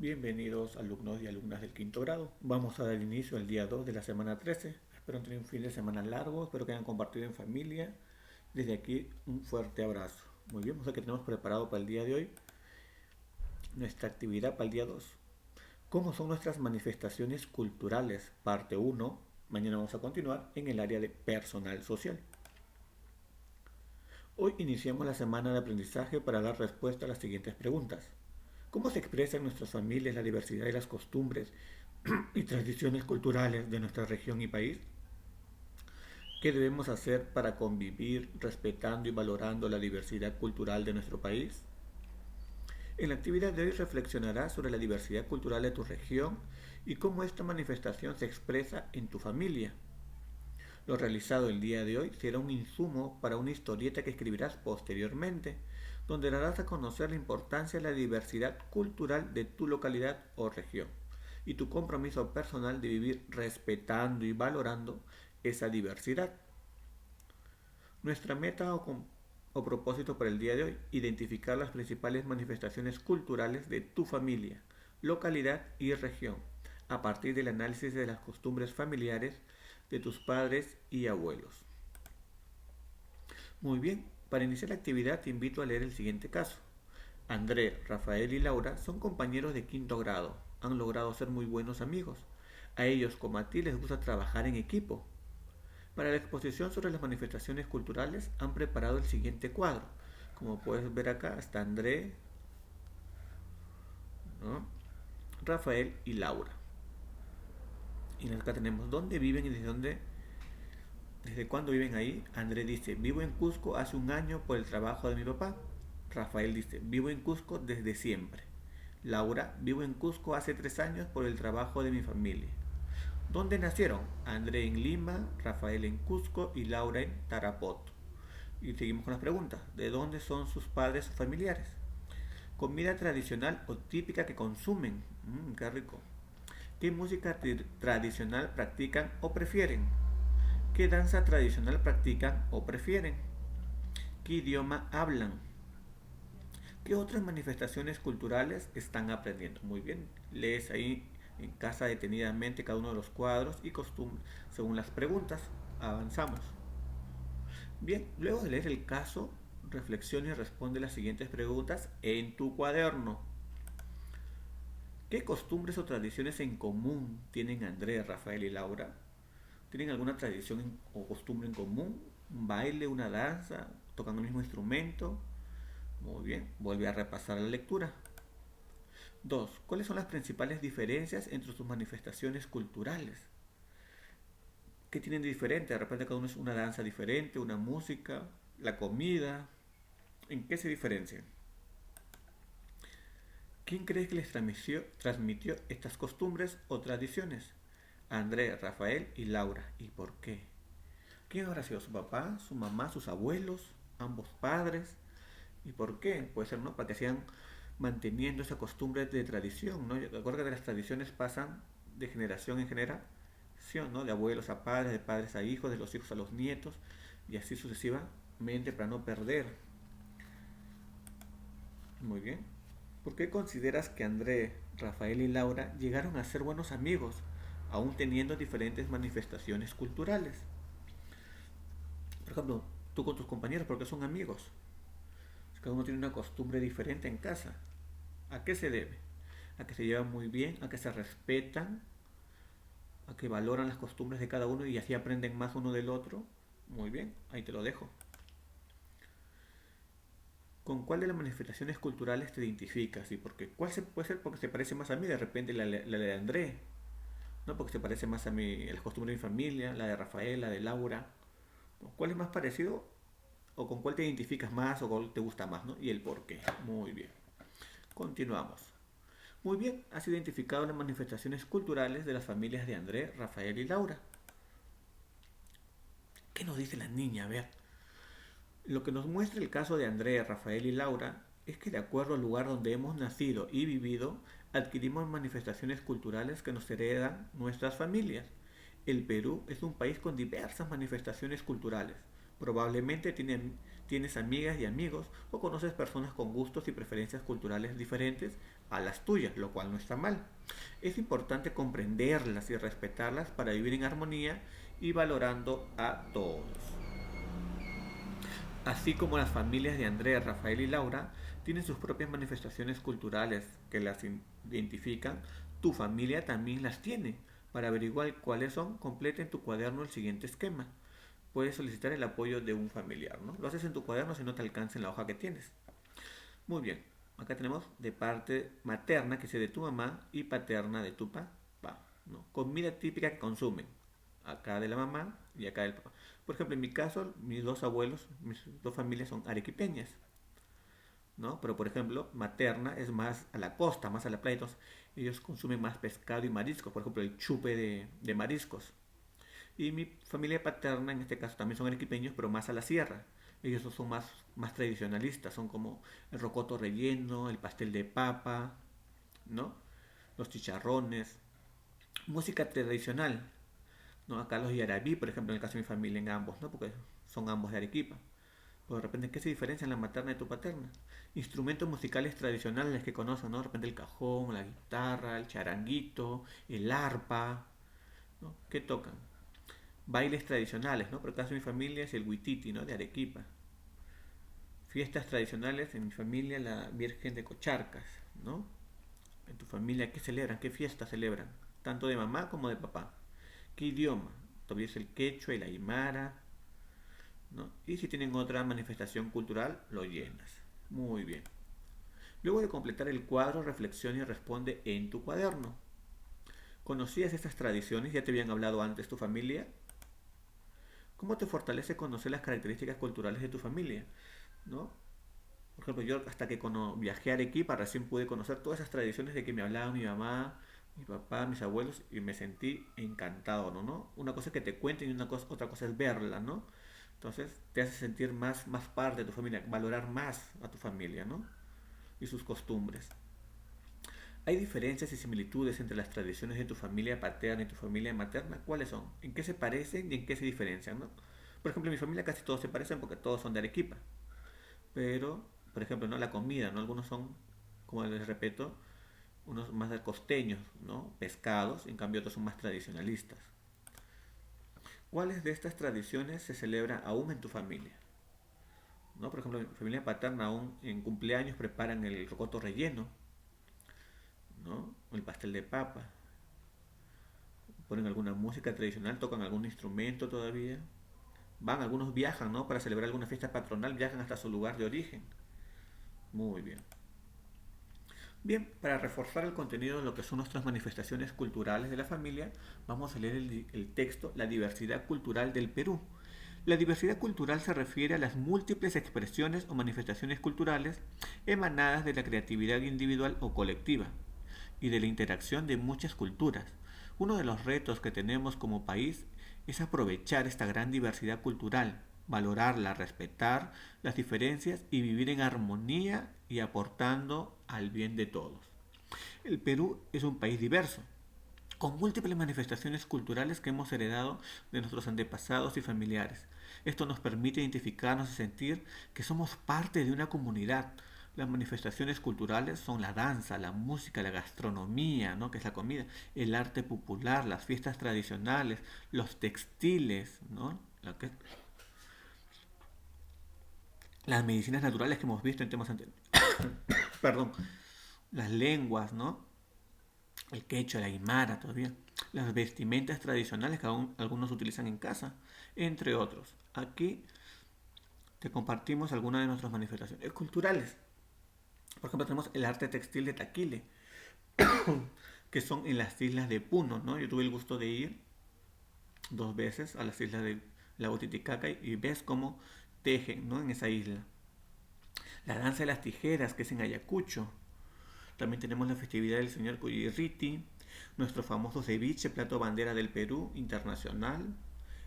Bienvenidos alumnos y alumnas del quinto grado. Vamos a dar inicio al día 2 de la semana 13. Espero tener un fin de semana largo, espero que hayan compartido en familia. Desde aquí un fuerte abrazo. Muy bien, vamos a que tenemos preparado para el día de hoy nuestra actividad para el día 2. ¿Cómo son nuestras manifestaciones culturales? Parte uno. Mañana vamos a continuar en el área de personal social. Hoy iniciamos la semana de aprendizaje para dar respuesta a las siguientes preguntas. ¿Cómo se expresa en nuestras familias la diversidad y las costumbres y tradiciones culturales de nuestra región y país? ¿Qué debemos hacer para convivir respetando y valorando la diversidad cultural de nuestro país? En la actividad de hoy reflexionarás sobre la diversidad cultural de tu región y cómo esta manifestación se expresa en tu familia. Lo realizado el día de hoy será un insumo para una historieta que escribirás posteriormente, donde darás a conocer la importancia de la diversidad cultural de tu localidad o región y tu compromiso personal de vivir respetando y valorando esa diversidad. Nuestra meta o propósito para el día de hoy, identificar las principales manifestaciones culturales de tu familia, localidad y región, a partir del análisis de las costumbres familiares de tus padres y abuelos. Muy bien, para iniciar la actividad te invito a leer el siguiente caso. André, Rafael y Laura son compañeros de quinto grado. Han logrado ser muy buenos amigos. A ellos como a ti les gusta trabajar en equipo. Para la exposición sobre las manifestaciones culturales han preparado el siguiente cuadro. Como puedes ver acá está André, ¿no? Rafael y Laura. Y acá tenemos dónde viven y desde cuándo viven ahí. André dice, vivo en Cusco hace un año por el trabajo de mi papá. Rafael dice, vivo en Cusco desde siempre. Laura, vivo en Cusco hace 3 años por el trabajo de mi familia. ¿Dónde nacieron? André en Lima, Rafael en Cusco y Laura en Tarapoto. Y seguimos con las preguntas. ¿De dónde son sus padres o familiares? Comida tradicional o típica que consumen. Qué rico. ¿Qué música tradicional practican o prefieren? ¿Qué danza tradicional practican o prefieren? ¿Qué idioma hablan? ¿Qué otras manifestaciones culturales están aprendiendo? Muy bien, lees ahí en casa detenidamente cada uno de los cuadros y costumbres según las preguntas. Avanzamos. Bien, luego de leer el caso, reflexiona y responde las siguientes preguntas en tu cuaderno. ¿Qué costumbres o tradiciones en común tienen Andrés, Rafael y Laura? ¿Tienen alguna tradición o costumbre en común? ¿Un baile, una danza? ¿Tocan el mismo instrumento? Muy bien, vuelve a repasar la lectura. 2. ¿Cuáles son las principales diferencias entre sus manifestaciones culturales? ¿Qué tienen de diferente? De repente cada uno es una danza diferente, una música, la comida. ¿En qué se diferencian? ¿Quién crees que les transmitió estas costumbres o tradiciones? Andrés, Rafael y Laura. ¿Y por qué? ¿Quién habrá sido su papá, su mamá, sus abuelos, ambos padres? ¿Y por qué? Puede ser, ¿no? Para que sigan manteniendo esa costumbre de tradición, ¿no? Recuerda que las tradiciones pasan de generación en generación, ¿no? De abuelos a padres, de padres a hijos, de los hijos a los nietos, y así sucesivamente para no perder. Muy bien. ¿Por qué consideras que André, Rafael y Laura llegaron a ser buenos amigos, aún teniendo diferentes manifestaciones culturales? Por ejemplo, tú con tus compañeros, ¿por qué son amigos? Cada uno tiene una costumbre diferente en casa. ¿A qué se debe? A que se llevan muy bien, a que se respetan, a que valoran las costumbres de cada uno y así aprenden más uno del otro. Muy bien, ahí te lo dejo. ¿Con cuál de las manifestaciones culturales te identificas? ¿Y por qué? ¿Cuál puede ser porque se parece más a mí? De repente la de André, ¿no? Porque se parece más a mí, a las costumbres de mi familia, la de Rafael, la de Laura. ¿Cuál es más parecido? ¿O con cuál te identificas más o cuál te gusta más, ¿no? Y el por qué. Muy bien. Continuamos. Muy bien, has identificado las manifestaciones culturales de las familias de André, Rafael y Laura. ¿Qué nos dice la niña? A ver, lo que nos muestra el caso de André, Rafael y Laura es que de acuerdo al lugar donde hemos nacido y vivido, adquirimos manifestaciones culturales que nos heredan nuestras familias. El Perú es un país con diversas manifestaciones culturales. Probablemente tienes amigas y amigos o conoces personas con gustos y preferencias culturales diferentes a las tuyas, lo cual no está mal. Es importante comprenderlas y respetarlas para vivir en armonía y valorando a todos. Así como las familias de Andrea, Rafael y Laura tienen sus propias manifestaciones culturales que las identifican, tu familia también las tiene. Para averiguar cuáles son, completa en tu cuaderno el siguiente esquema. Puedes solicitar el apoyo de un familiar, ¿no? Lo haces en tu cuaderno si no te alcanza en la hoja que tienes. Muy bien. Acá tenemos de parte materna, que es de tu mamá, y paterna de tu papá, ¿no? Comida típica que consumen. Acá de la mamá y acá del papá. Por ejemplo, en mi caso, mis dos abuelos, mis dos familias son arequipeñas, ¿no? Pero por ejemplo, materna es más a la costa, más a la playa, entonces ellos consumen más pescado y mariscos, por ejemplo, el chupe de mariscos. Y mi familia paterna, en este caso, también son arequipeños, pero más a la sierra. Ellos son más tradicionalistas, son como el rocoto relleno, el pastel de papa, ¿no? Los chicharrones, música tradicional, ¿no? Acá los yarabí, por ejemplo, en el caso de mi familia, en ambos, ¿no? Porque son ambos de Arequipa. Pues de repente, ¿qué se diferencia en la materna y tu paterna? Instrumentos musicales tradicionales que conocen, ¿no? De repente el cajón, la guitarra, el charanguito, el arpa, ¿no? ¿Qué tocan? Bailes tradicionales, ¿no? Por el caso de mi familia es el huititi, ¿no? De Arequipa. Fiestas tradicionales en mi familia, la Virgen de Cocharcas, ¿no? En tu familia, ¿qué celebran? ¿Qué fiestas celebran? Tanto de mamá como de papá. ¿Qué idioma? Todavía es el quechua y la aymara, ¿no? Y si tienen otra manifestación cultural, lo llenas. Muy bien. Luego de completar el cuadro, reflexiona y responde en tu cuaderno. ¿Conocías estas tradiciones? ¿Ya te habían hablado antes tu familia? ¿Cómo te fortalece conocer las características culturales de tu familia? ¿No? Por ejemplo, yo hasta que viajé a Arequipa recién pude conocer todas esas tradiciones de que me hablaba mi mamá, mi papá, mis abuelos y me sentí encantado, ¿no? Una cosa es que te cuenten y otra cosa es verla, ¿no? Entonces te hace sentir más parte de tu familia, valorar más a tu familia, ¿no? Y sus costumbres. ¿Hay diferencias y similitudes entre las tradiciones de tu familia paterna y tu familia materna? ¿Cuáles son? ¿En qué se parecen y en qué se diferencian, no? Por ejemplo, en mi familia casi todos se parecen porque todos son de Arequipa. Pero, por ejemplo, ¿no? La comida, ¿no? Algunos son, como les repito, unos más costeños, ¿no? Pescados, en cambio otros son más tradicionalistas. ¿Cuáles de estas tradiciones se celebran aún en tu familia? ¿No? Por ejemplo, en mi familia paterna aún en cumpleaños preparan el rocoto relleno, ¿no? O el pastel de papa. Ponen alguna música tradicional, tocan algún instrumento todavía. Algunos viajan, ¿no? Para celebrar alguna fiesta patronal, viajan hasta su lugar de origen. Muy bien. Bien, para reforzar el contenido de lo que son nuestras manifestaciones culturales de la familia, vamos a leer el texto La diversidad cultural del Perú. La diversidad cultural se refiere a las múltiples expresiones o manifestaciones culturales emanadas de la creatividad individual o colectiva y de la interacción de muchas culturas. Uno de los retos que tenemos como país es aprovechar esta gran diversidad cultural, valorarla, respetar las diferencias y vivir en armonía y aportando al bien de todos. El Perú es un país diverso, con múltiples manifestaciones culturales que hemos heredado de nuestros antepasados y familiares. Esto nos permite identificarnos y sentir que somos parte de una comunidad. Las manifestaciones culturales son la danza, la música, la gastronomía, ¿no? Que es la comida, el arte popular, las fiestas tradicionales, los textiles, ¿no? Las medicinas naturales que hemos visto en temas anteriores. Perdón, las lenguas, ¿no? El quechua, la aymara todavía, las vestimentas tradicionales que aún algunos utilizan en casa, entre otros. Aquí te compartimos algunas de nuestras manifestaciones culturales. Por ejemplo, tenemos el arte textil de Taquile, que son en las islas de Puno, ¿no? Yo tuve el gusto de ir 2 veces a las islas de Lago Titicaca y ves cómo tejen, ¿no? En esa isla. La danza de las tijeras, que es en Ayacucho. También tenemos la festividad del señor Cuyirriti, nuestro famoso ceviche, plato bandera del Perú, internacional.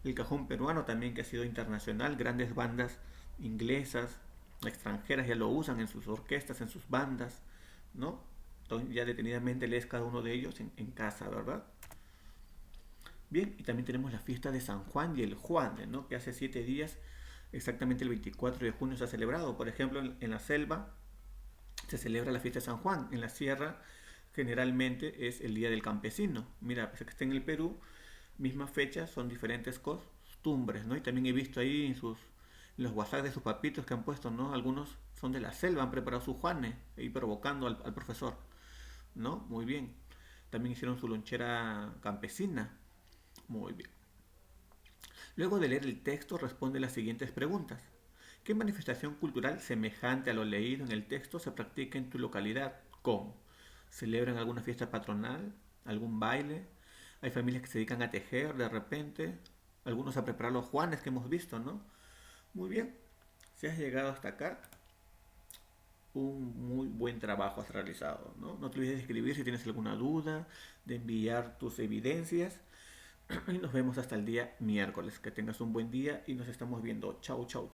El cajón peruano también, que ha sido internacional. Grandes bandas inglesas, extranjeras ya lo usan en sus orquestas, en sus bandas, ¿no? Entonces ya detenidamente lees cada uno de ellos en casa, ¿verdad? Bien, y también tenemos la fiesta de San Juan y el Juan, ¿no? Que hace 7 días exactamente el 24 de junio se ha celebrado. Por ejemplo, en la selva se celebra la fiesta de San Juan. En la sierra generalmente es el Día del Campesino. Mira, pese a que esté en el Perú, mismas fechas, son diferentes costumbres, ¿no? Y también he visto ahí en los WhatsApp de sus papitos que han puesto, ¿no? Algunos son de la selva, han preparado sus juanes, y provocando al profesor, ¿no? Muy bien. También hicieron su lonchera campesina. Muy bien. Luego de leer el texto, responde las siguientes preguntas. ¿Qué manifestación cultural semejante a lo leído en el texto se practica en tu localidad? ¿Cómo? ¿Celebran alguna fiesta patronal? ¿Algún baile? ¿Hay familias que se dedican a tejer de repente? Algunos a preparar los juanes que hemos visto, ¿no? Muy bien. Si has llegado hasta acá, un muy buen trabajo has realizado, ¿no? No te olvides de escribir si tienes alguna duda, de enviar tus evidencias y nos vemos hasta el día miércoles. Que tengas un buen día y nos estamos viendo. Chau, chau.